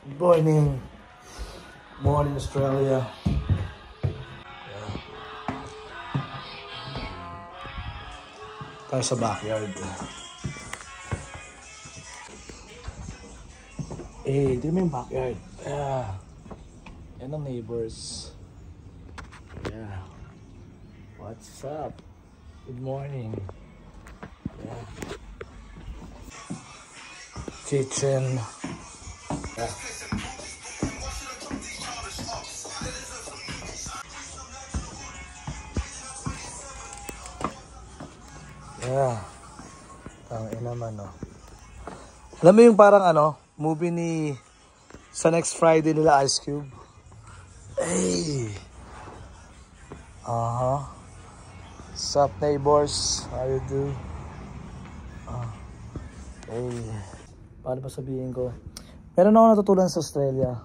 Good morning. Morning, Australia. Yeah. Tayo sa backyard. Eh, di mo yung backyard. Yeah. Yan ang neighbors. Yeah. What's up? Good morning. Yeah. Kitchen. Yeah. Yeah. Tangin naman, no. Alam mo yung parang movie ni sa Next Friday nila Ice Cube. Hey. What's up, neighbors? How you do? Hey. Paano ba sabihin ko? Meron ako natutunan sa Australia.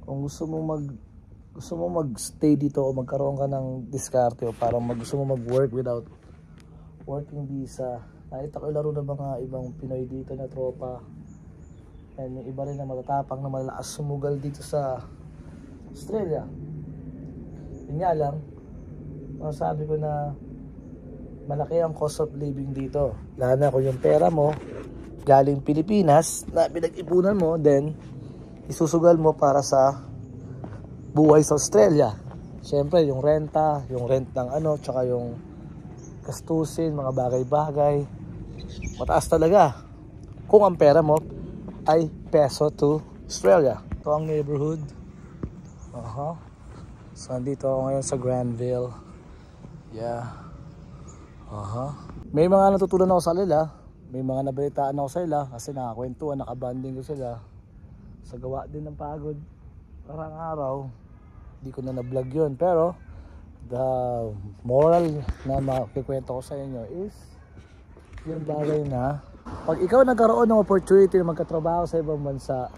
Kung gusto mo mag-stay dito o magkaroon ka ng diskarte o parang gusto mo mag-work without working visa. Nakita ko laro ng mga ibang Pinoy dito na tropa. And yung iba rin na matatapang na malalakas sumugal dito sa Australia. Yun nga lang, masasabi ko na malaki ang cost of living dito. Lalo na kung yung pera mo galing Pilipinas na pinag-ipunan mo, then isusugal mo para sa buhay sa Australia. Siyempre yung rent ng tsaka yung gastusin, mga bagay-bagay, mataas talaga kung ang pera mo ay peso to Australia. Ito ang neighborhood. So nandito ako ngayon sa Granville. Yeah. May mga natutunan ako sa kanila. May mga nabalitaan ako sa kanila kasi nakakwentuhan, nakabanding ko sila sa gawa din ng pagod. Parang araw hindi ko na na-vlog yun, pero the moral na makikwento ko sa inyo is yung bagay na pag ikaw nagkaroon ng opportunity na magkatrabaho sa ibang bansa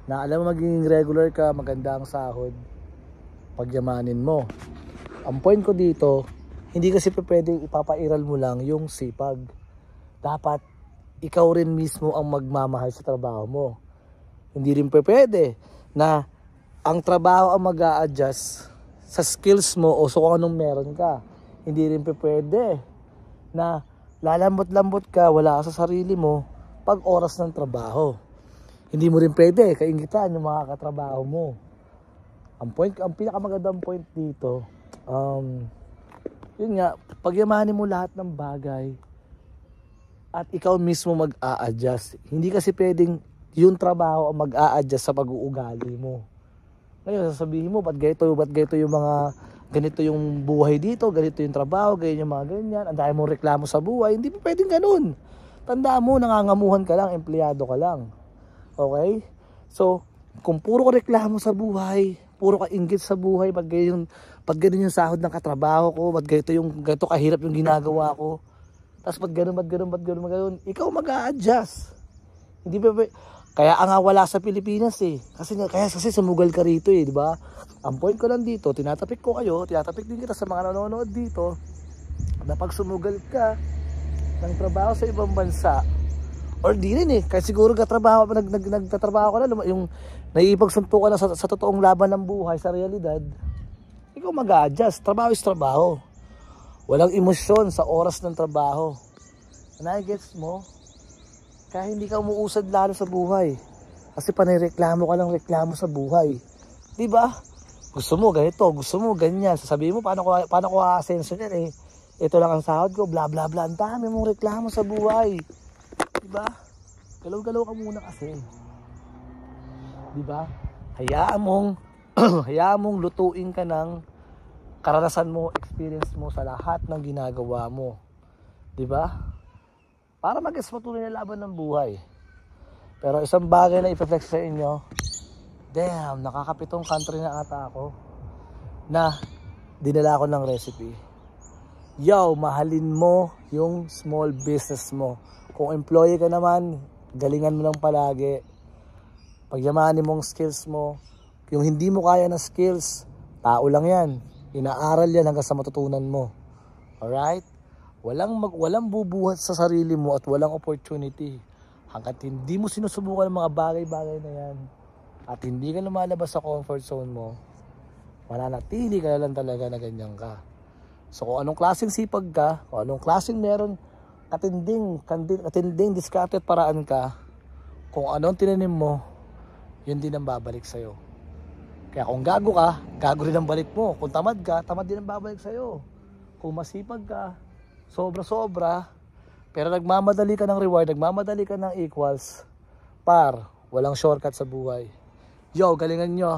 na alam mo magiging regular ka, maganda ang sahod, pagyamanin mo. Ang point ko dito, hindi kasi pwedeng ipapairal mo lang yung sipag. Dapat ikaw rin mismo ang magmamahal sa trabaho mo. Hindi rin pwede na ang trabaho ang mag-a-adjust sa skills mo o so kung anong meron ka. Hindi rin pwede na lalambot-lambot ka, wala ka sa sarili mo pag oras ng trabaho. Hindi mo rin pwede kaingitan yung mga katrabaho mo. Ang pinakamagandang point dito, yun nga, pagyamanin mo lahat ng bagay at ikaw mismo mag-a-adjust. Hindi kasi pwedeng yung trabaho ang mag-a-adjust sa pag-uugali mo. Ngayon, sasabihin mo, ba't ganito yung mga, ganito yung buhay dito, ganito yung trabaho, ganyan yung mga ganyan, ang dami mong reklamo sa buhay. Hindi pa pwedeng ganun. Tandaan mo, nangangamuhan ka lang, empleyado ka lang. Okay? So, kung puro ka reklamo sa buhay, puro ka inggit sa buhay, pag ganun yung sahod ng katrabaho ko, ba't ganito kahirap yung ginagawa ko, tapos ba't ganun, ikaw mag-a-adjust. Hindi pa kaya nga wala sa Pilipinas eh. Kasi sumugal ka rito eh, di ba? Ang point ko lang dito, tinatapik din kita sa mga nanonood dito, na pag sumugal ka ng trabaho sa ibang bansa, or di rin eh, kasi siguro nagtatrabaho ka na, yung naiipagsunto ka na sa totoong laban ng buhay, sa realidad, ikaw mag-a-adjust. Trabaho is trabaho. Walang emosyon sa oras ng trabaho. Nai-gets mo? Kaya hindi ka umuusad lalo sa buhay. Kasi panireklamo ka lang reklamo sa buhay. Diba? Gusto mo ganito, gusto mo ganyan. Sasabihin mo, paano ko aasenso yan eh. Ito lang ang sahod ko, bla bla bla. Ang dami mong reklamo sa buhay. Diba? Galaw-galaw ka muna kasi. Diba? Hayaan mong lutuin ka ng karanasan mo, experience mo sa lahat ng ginagawa mo. Diba? Para mag-gets patuloy na laban ng buhay. Pero isang bagay na ipeflex sa inyo, damn, nakakapitong country na ata ako na dinala ko ng recipe. Yo, mahalin mo yung small business mo. Kung employee ka naman, galingan mo lang palagi. Pagyamanin mong skills mo. Yung hindi mo kaya na skills, tao lang yan. Inaaral yan hanggang sa matutunan mo. Alright? Walang bubuhat sa sarili mo at walang opportunity hanggat hindi mo sinusubukan ang mga bagay-bagay na yan, at hindi ka lumalabas sa comfort zone mo, mananatili ka lang talaga na ganyan ka. So kung anong klaseng sipag ka, kung anong klaseng meron katinding diskarte at paraan ka, kung anong tinanim mo, yun din ang babalik sa'yo. Kaya kung gago ka, gago rin ang balik mo. Kung tamad ka, tamad din ang babalik sa'yo. Kung masipag ka, sobra-sobra, pero nagmamadali ka ng reward, nagmamadali ka ng equals, walang shortcut sa buhay. Yo, galingan nyo.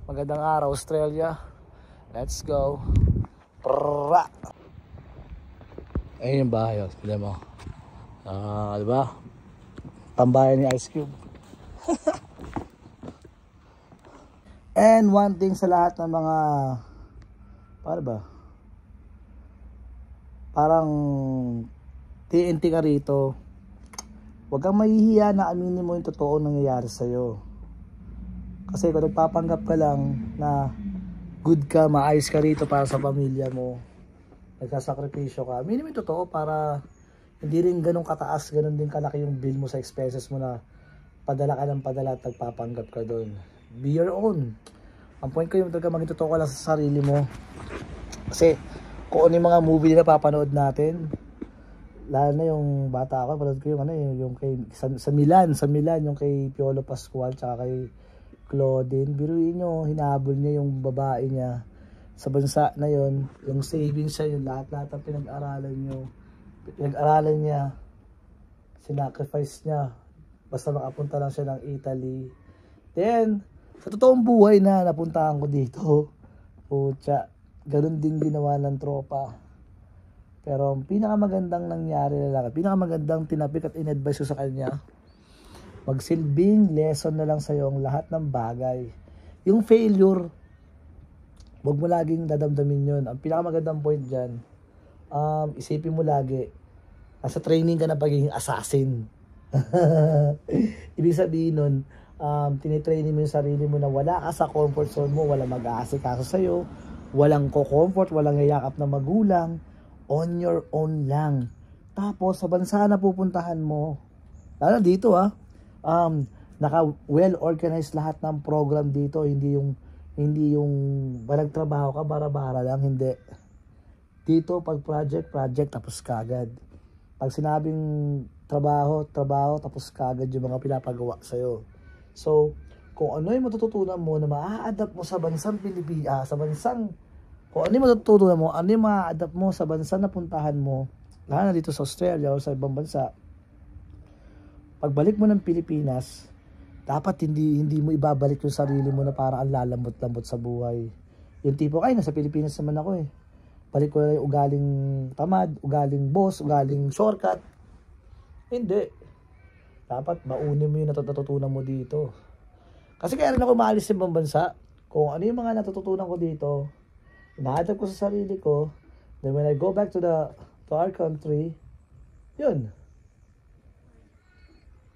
Magandang araw, Australia. Let's go. Prrrra. Ayun yung bahay, pila mo. Diba? Tambayan ni Ice Cube. And one thing sa lahat ng mga, paano ba? Parang TNT ka rito. Huwag kang mahihiya na aminin mo yung totoo nangyayari sa'yo. Kasi kung nagpapanggap ka lang na good ka, maayos ka rito para sa pamilya mo, nagkasakripisyo ka, aminin mo yung totoo para hindi rin ganun kataas, ganun din kalaki yung bill mo sa expenses mo na padala ka ng padala at nagpapanggap ka doon. Be your own. Ang point ko yung talaga maging totoo ka lang sa sarili mo. Kasi kung ano yung mga movie na papanood natin, lalo na yung bata ako, panood ko yung kay sa Milan yung kay Piolo Pascual tsaka kay Claudine. Biruin nyo, hinabol niya yung babae niya sa bansa na yon, yung savings siya, yung lahat ng pinag-aralan niya, sinacrifice niya basta makapunta lang siya ng Italy. Then sa totoong buhay na napuntahan ko dito, putya, ganun din ginawa ng tropa. Pero ang pinakamagandang nangyari na lang, pinakamagandang tinapik at in-advise ko sa kanya, magsilbing lesson na lang sa'yo ang lahat ng bagay. Yung failure, huwag mo laging dadamdamin yun. Ang pinakamagandang point dyan, isipin mo lagi, nasa training ka na pagiging assassin. Ibig sabihin nun, tinitraining mo yung sarili mo na wala ka sa comfort zone mo, walang mag-aasikaso sa'yo, walang ko-comfort, walang yayakap na magulang, on your own lang. Tapos sa bansa na pupuntahan mo, lalo dito naka well organized lahat ng program dito, hindi yung walang trabaho ka bara-bara lang, hindi. Dito pag project tapos kagad. Pag sinabing trabaho tapos kagad yung mga pinapagawa sa'yo. So, kung ano yung matututunan mo na maa-adapt mo sa bansang Pilipinas, kung ano yung matututunan mo, ano yung maa-adapt mo sa bansang napuntahan mo, lalo na dito sa Australia o sa ibang bansa, pagbalik mo ng Pilipinas, dapat hindi mo ibabalik yung sarili mo na parang ang lalambot-lambot sa buhay. Yung tipo, nasa Pilipinas naman ako eh. Balik ko na yung ugaling tamad, ugaling boss, ugaling shortcut. Hindi. Dapat maunin mo yung natututunan mo dito. Kasi kaya rin ako maalis sa ibang bansa. Kung ano yung mga natututunan ko dito, ina-adapt ko sa sarili ko, then when I go back to our country, yun.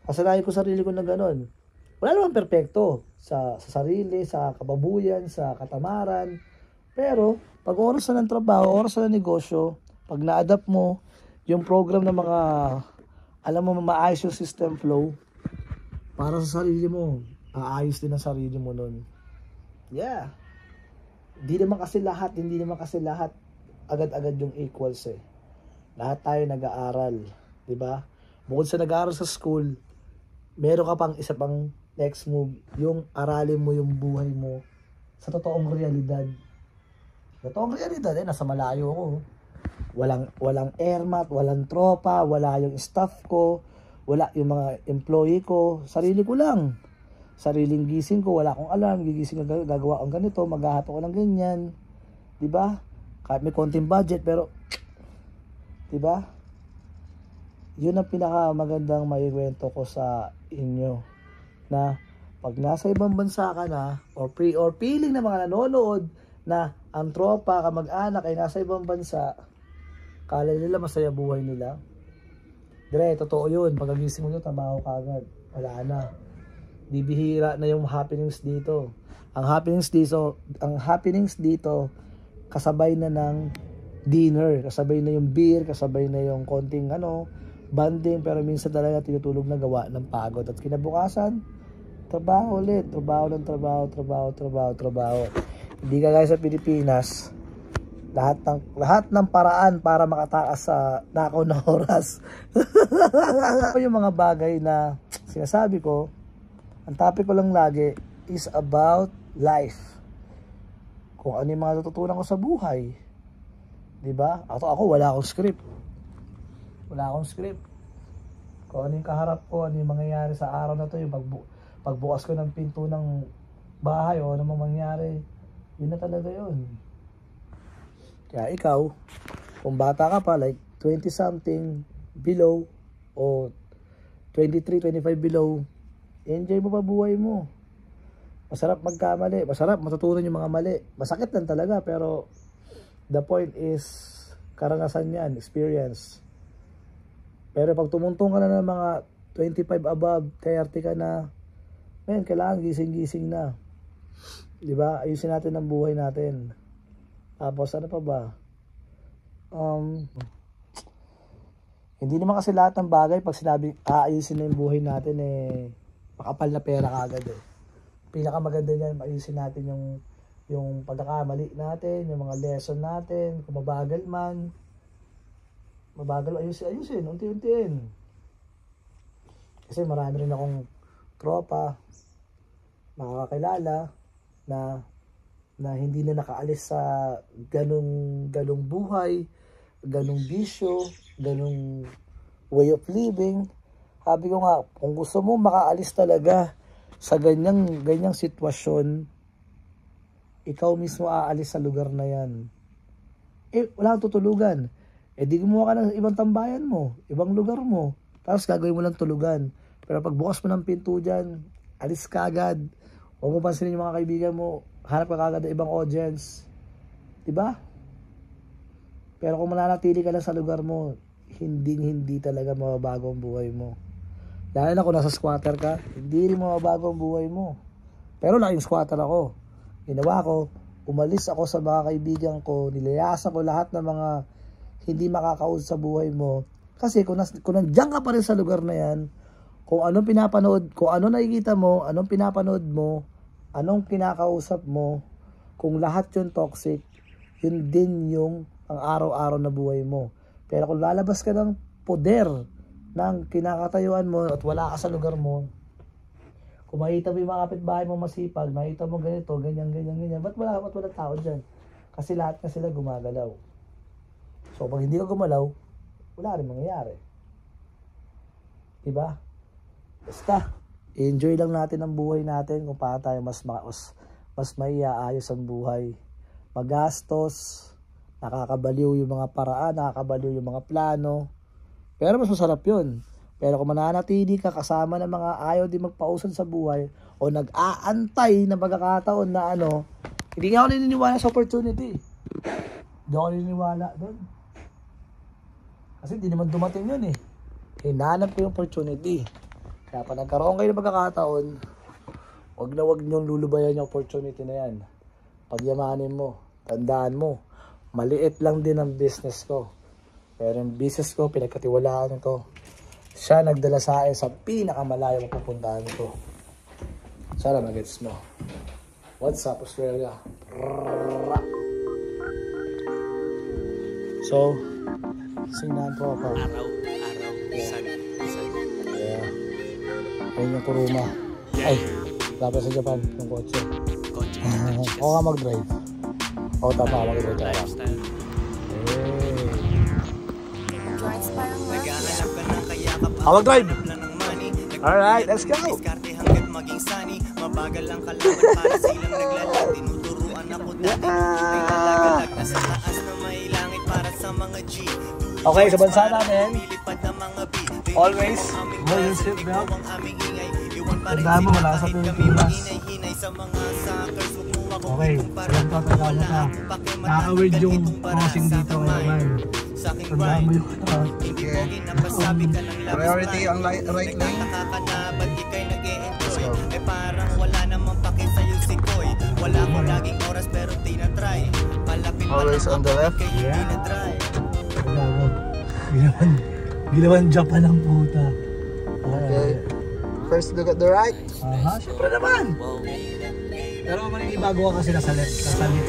Kasalayan ko sarili ko na gano'n. Wala naman perfecto sa sarili, sa kababuyan, sa katamaran. Pero, pag oras na ng trabaho, oras na ng negosyo, pag na-adapt mo yung program ng mga, alam mo, maayos yung system flow, para sa sarili mo, aayos din ang sarili mo nun. Yeah. Hindi naman kasi lahat agad-agad yung equals eh. Lahat tayo nag-aaral, di ba? Bukod sa nag-aaral sa school, meron ka pang isa pang next move, yung aralin mo yung buhay mo sa totoong realidad. Totoong realidad nasa malayo ako. Walang airmat, walang tropa, wala yung staff ko, wala yung mga employee ko, sarili ko lang. Sariling gising ko, wala akong alam, gigising ko, gagawa akong ganito, maghahato ko ng ganyan. 'Di ba? Kahit may konting budget pero 'di ba? Yun ang pinakamagandang maikwento ko sa inyo, na pag nasa ibang bansa ka na or feeling na mga nanonood na ang tropa ka mag-anak ay nasa ibang bansa, kala nila masaya buhay nila. Dire, totoo yun. Pagkagising mo nyo, trabaho ka agad. Wala na. Bibihira na yung happenings dito. Ang happenings dito, kasabay na ng dinner, kasabay na yung beer, kasabay na yung konting banding, pero minsan talaga tinutulog na gawa ng pagod. At kinabukasan, trabaho ulit. Trabaho ng trabaho. Hindi ka guys sa Pilipinas, lahat ng paraan para makatakas sa nakaw na oras. Yung mga bagay na sinasabi ko, ang topic ko lang lagi is about life. Kung ano yung mga natutunan ko sa buhay. Diba? Ako wala akong script. Kung ano yung kaharap ko, ano yung mangyayari sa araw na to, yung pagbukas ko ng pinto ng bahay o ano mang mangyari, yun na talaga yun. Kaya ikaw, kung bata ka pa, like 20 something below o 23, 25 below, enjoy mo pa buhay mo. Masarap magkamali, masarap matutunan yung mga mali. Masakit lang talaga, pero the point is karanasan yan, experience. Pero pag tumuntong ka na ng mga 25 above, 30 ka na, man, kailangan gising-gising na. Diba? Ayusin natin ang buhay natin. Tapos ano pa ba? Hindi naman kasi lahat ng bagay pag sinabi aayusin na yung buhay natin makapal na pera kagad Pinakamaganda niyan, ayusin natin yung pagkakamali natin, yung mga lesson natin, kung mabagal man. Ayusin, unti-untiin. Kasi marami rin akong tropa, makakakilala na hindi na nakaalis sa ganong buhay, ganong bisyo, ganong way of living. Sabi ko nga, kung gusto mo makaalis talaga sa ganyang sitwasyon, ikaw mismo aalis sa lugar na yan. Wala kang tutulugan. Di gumawa ka ng ibang tambayan mo, ibang lugar mo, tapos gagawin mo lang tulugan. Pero pag bukas mo ng pinto dyan, alis ka agad. Huwag mo pansinin yung mga kaibigan mo, hanap ka agad ng ibang audience. Diba? Pero kung mananatili ka lang sa lugar mo, hindi talaga mababago ang buhay mo. Lalo na kung nasa squatter ka, hindi rin mababago ang buhay mo. Pero laking squatter ako. Ginawa ko, umalis ako sa mga kaibigan ko, nilayasan ko lahat ng mga hindi makakausap sa buhay mo. Kasi kung nandiyan ka pa rin sa lugar na yan, kung anong pinapanood, kung ano nakikita mo, anong pinapanood mo, anong kinakausap mo, kung lahat yun toxic, yun din yung ang araw-araw na buhay mo. Pero kung lalabas ka ng poder ng kinakatayuan mo at wala ka sa lugar mo, kung makita mo yung mga kapitbahay mo masipag, makita mo ganito, ganyan, ba't wala tao dyan? Kasi lahat na sila gumagalaw. So pag hindi ka gumalaw, wala rin mangyayari. Diba? Basta, enjoy lang natin ang buhay natin kung paano tayo mas maiaayos ang buhay. Magastos, nakakabaliw yung mga paraan, nakakabaliw yung mga plano. Pero mas masarap yun. Pero kung mananatili ka kasama ng mga ayaw din magpausad sa buhay o nag-aantay na pagkakataon na hindi nga ako naniniwala sa opportunity. Hindi ako naniniwala doon. Kasi hindi naman dumating yun Hinanap ko yung opportunity. Kaya pa nagkaroon kayo ng pagkakataon, wag niyong lulubayan yung opportunity na yan. Pagyamanin mo, tandaan mo, maliit lang din ang business ko. Pero yung business ko, pinagkatiwalaan ko. Siya nagdala sa akin sa pinakamalayong pupuntahan ko. Sana magets mo. What's up, Australia? So, sinahan po ako. Araw, sun. Yeah. Ayun yung kuruma. Ay, dapat sa Japan, yung kotse. Ako ka mag-drive. Oo, tama ka mag-drive. Lifestyle. Naghahanap ka ng kayakap. Ako mag-drive! Alright, let's go! Diskarte hanggat maging sunny. Mabagal ang kalaban para silang naglalag. Tinuturuan ako dati. Ay nalagalag na sa taas na may langit para sa mga G. Okay, sa bansa namin, Lilipad ng mga B. always, wear your seatbelt. Tandaan mo, wala sa Pilipinas. Okay, salang tatagalan na. Nakaka-weird yung crossing dito ngayon. Tandaan mo yung priority ang right lane. Eh parang wala namang pake sa'yo si Koy. Wala ko laging oras pero tinatry. Palapit pa Always on the left. kaya tinatry. Ginawan Japan ang puta. Okay. First look at the right. Aha, syempre naman. Pero maninibago ka kasi nasa left lane.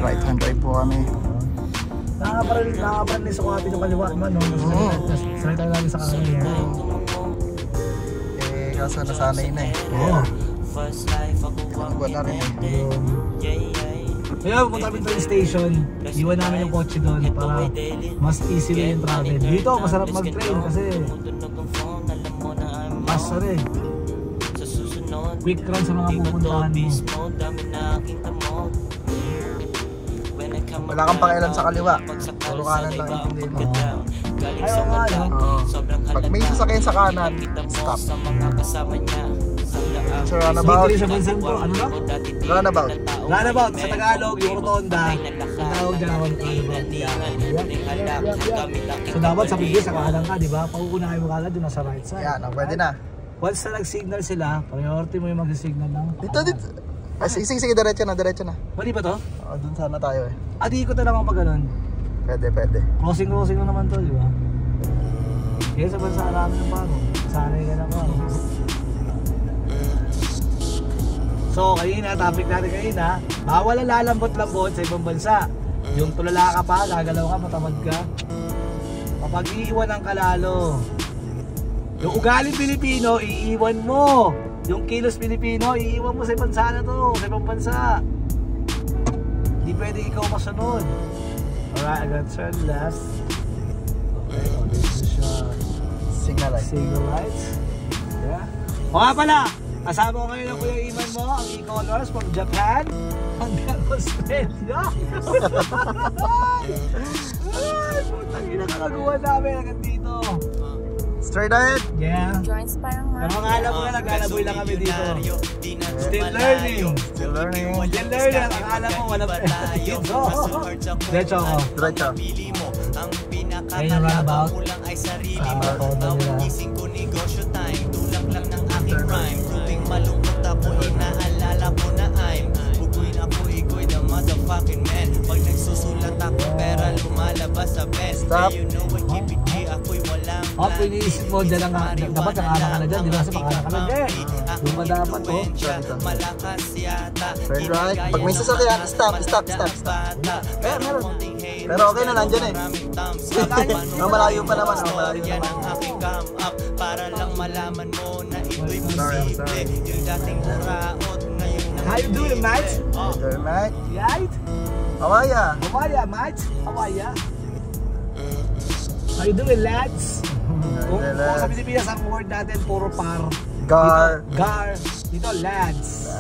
Right hand drive po kami. Nakakaparan sa kuhatin yung kaliwa man, no? Sanay tayo lagi sa kanan. Eh, kaso nasanay na eh. Oo. Kinagawa na rin eh. Kaya pupunta kami train station, iwan namin yung kotse doon para mas easy lang yung travel. Dito, masarap mag-train kasi mas rin. Quick run sa mga pupuntahan mo. Wala kang pakialam sa kaliwa. Puro kanan lang intindihin mo. Ayaw nga, no? Pag may sasakyan sa kanan, stop. Sa runabout. Sa bansan to, ano ba? Runabout. Runabout, sa Tagalog, yung rotonda. Ang tawag dyan ako runabout. So dapat sa bigay sa kanan ka, di ba? Pauunahin mo kagad yung nasa right side. Yan, pwede na. Once na nag-signal sila, priority mo yung mag-signal ng... Dito. Sige, diretso na. Mali ba to? Dun sana tayo eh. Adi ko na lang pag ganun. Pwede. Crossing mo naman to, di ba? Kaya sa bansa namin ng paro. Sanay ka na paro. So, topic natin kanina, bawal ang lalambot-lambot sa ibang bansa. Yung tulala ka pa, gagalaw ka, matamad ka. Kapag iiwan ang kalalo. Yung ugaling Pilipino, iiwan mo. Yung kilos Pilipino, iiwan mo sa ibang bansa na to, sa ibang bansa. Hindi pwede ikaw masunod. Alright, I got turn left. Okay, this is Signal light. signal lights. Yeah. O nga pala, kasama ko ngayon ang Kuya Iman mo, ang e-colors from Japan hanggang Australia. Ay, putang ina, kakagawa namin hanggang dito. Straight ahead. Yeah. Joints parang Pero ang alam ko na, nagkalaboy lang kami dito. Still learning. Still learning. Still learning. Ang alam mo, walang dito. Diretso ako. Diretso. Ayun yung runabout. Rotonda nila. Tulak lang ng aking rhyme. Tuwing malungkot ako, inaalala ko na I'm bugoy na ko, iko'y the motherfucking man. Pag nagsusulat ako, pera lumalabas sa best. Stop. You know I keep it G, ako'y walang Iniisip mo, dyan lang dapat nakala ka na dyan, di ba? Kasi makala ka na dyan. Doon pa dapat, oh. malakas yata. Turn right. Pag may sasakyan, stop. Meron. Pero okay na, nandyan eh. Malayo pa naman. Yan ang aking come up para lang malaman mo na ito'y posible. Yung dating muraot ngayon na How you doing, mate? Turn right. Right? Hawaya. Hawaya, mate? Hawaya? How you doing, lads? Kung sa Pilipinas ang word natin, puro par. Gar. Gar. Dito, lads.